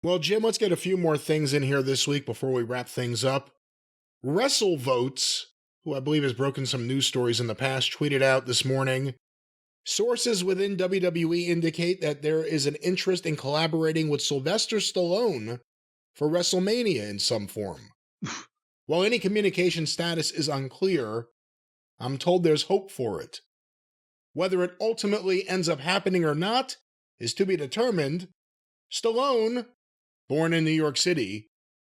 Well, Jim, let's get a few more things in here this week before we wrap things up. WrestleVotes, who I believe has broken some news stories in the past, tweeted out this morning, sources within WWE indicate that there is an interest in collaborating with Sylvester Stallone for WrestleMania in some form. While any communication status is unclear, I'm told there's hope for it. Whether it ultimately ends up happening or not is to be determined. Stallone, born in New York City,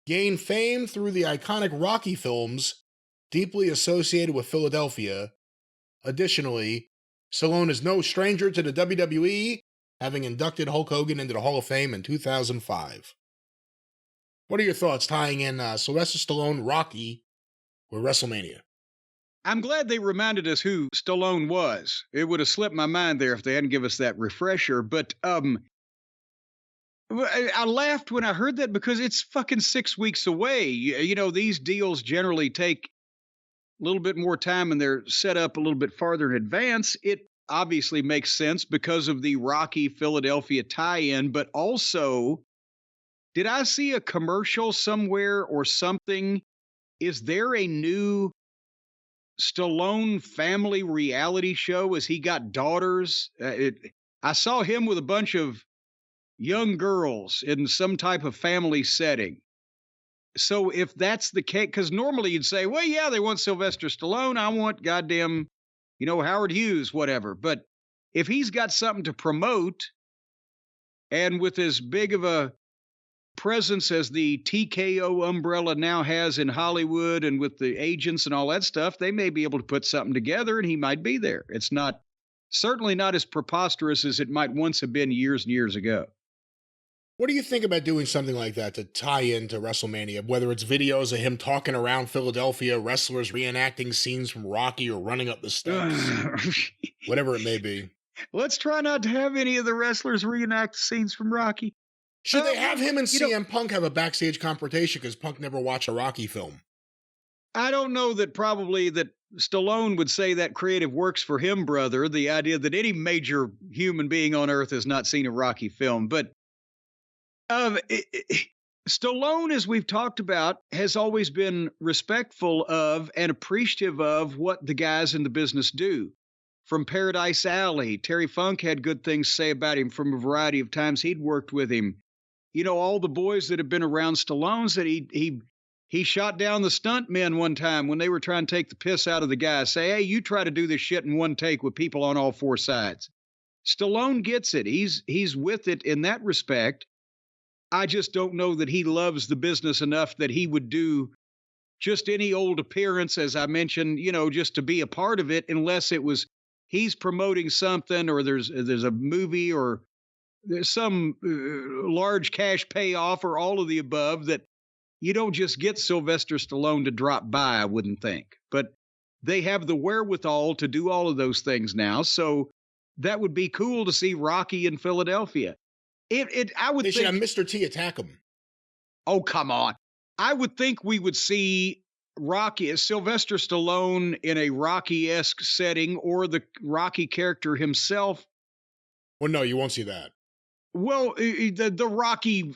gained fame through the iconic Rocky films, deeply associated with Philadelphia. Additionally, Stallone is no stranger to the WWE, having inducted Hulk Hogan into the Hall of Fame in 2005. What are your thoughts tying in Sylvester Stallone, Rocky, with WrestleMania? I'm glad they reminded us who Stallone was. It would have slipped my mind there if they hadn't given us that refresher. But I laughed when I heard that because it's fucking 6 weeks away. You know, these deals generally take a little bit more time and they're set up a little bit farther in advance. It obviously makes sense because of the Rocky Philadelphia tie-in, but also, did I see a commercial somewhere or something? Is there a new Stallone family reality show? Has he got daughters? I saw him with a bunch of young girls in some type of family setting. So if that's the case, because normally you'd say, well, yeah, they want Sylvester Stallone. I want goddamn, Howard Hughes, whatever. But if he's got something to promote, and with as big of a presence as the TKO umbrella now has in Hollywood and with the agents and all that stuff, they may be able to put something together and he might be there. It's certainly not as preposterous as it might once have been years and years ago. What do you think about doing something like that to tie into WrestleMania? Whether it's videos of him talking around Philadelphia, wrestlers reenacting scenes from Rocky or running up the steps, whatever it may be. Let's try not to have any of the wrestlers reenact scenes from Rocky. Should they have him and CM Punk have a backstage confrontation because Punk never watched a Rocky film? I don't know that Stallone would say that creative works for him, brother. The idea that any major human being on earth has not seen a Rocky film. But Stallone, as we've talked about, has always been respectful of and appreciative of what the guys in the business do. From Paradise Alley, Terry Funk had good things to say about him from a variety of times he'd worked with him. All the boys that have been around Stallone said he shot down the stunt men one time when they were trying to take the piss out of the guy. Say, hey, you try to do this shit in one take with people on all four sides. Stallone gets it. He's with it in that respect. I just don't know that he loves the business enough that he would do just any old appearance, as I mentioned, just to be a part of it, unless it was he's promoting something or there's a movie or there's some large cash payoff or all of the above that you don't just get Sylvester Stallone to drop by, I wouldn't think. But they have the wherewithal to do all of those things now. So that would be cool to see Rocky in Philadelphia. I would think should have Mr. T attack him. Oh, come on. I would think we would see Sylvester Stallone in a Rocky-esque setting or the Rocky character himself. Well, no, you won't see that. Well, the Rocky,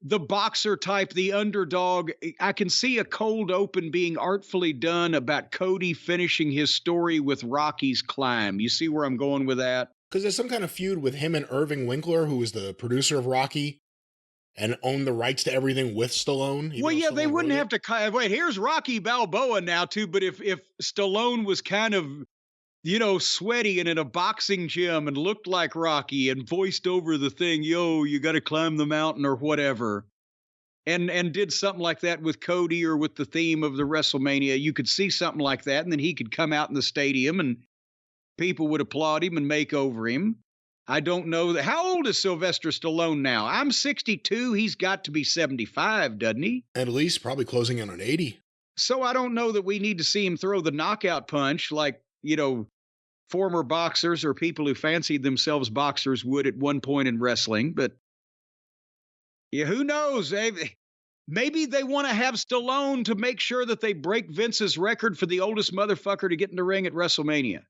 the boxer type, the underdog. I can see a cold open being artfully done about Cody finishing his story with Rocky's climb. You see where I'm going with that? Because there's some kind of feud with him and Irving Winkler, who was the producer of Rocky and owned the rights to everything with Stallone. Well, yeah, they wouldn't have to. Wait, here's Rocky Balboa now, too. But if Stallone was kind of, sweaty and in a boxing gym and looked like Rocky and voiced over the thing, you got to climb the mountain or whatever, and did something like that with Cody or with the theme of the WrestleMania, you could see something like that. And then he could come out in the stadium and people would applaud him and make over him. I don't know that. How old is Sylvester Stallone now? I'm 62. He's got to be 75, doesn't he? At least, probably closing in on 80. So I don't know that we need to see him throw the knockout punch like, former boxers or people who fancied themselves boxers would at one point in wrestling. But yeah, who knows? Maybe they want to have Stallone to make sure that they break Vince's record for the oldest motherfucker to get in the ring at WrestleMania.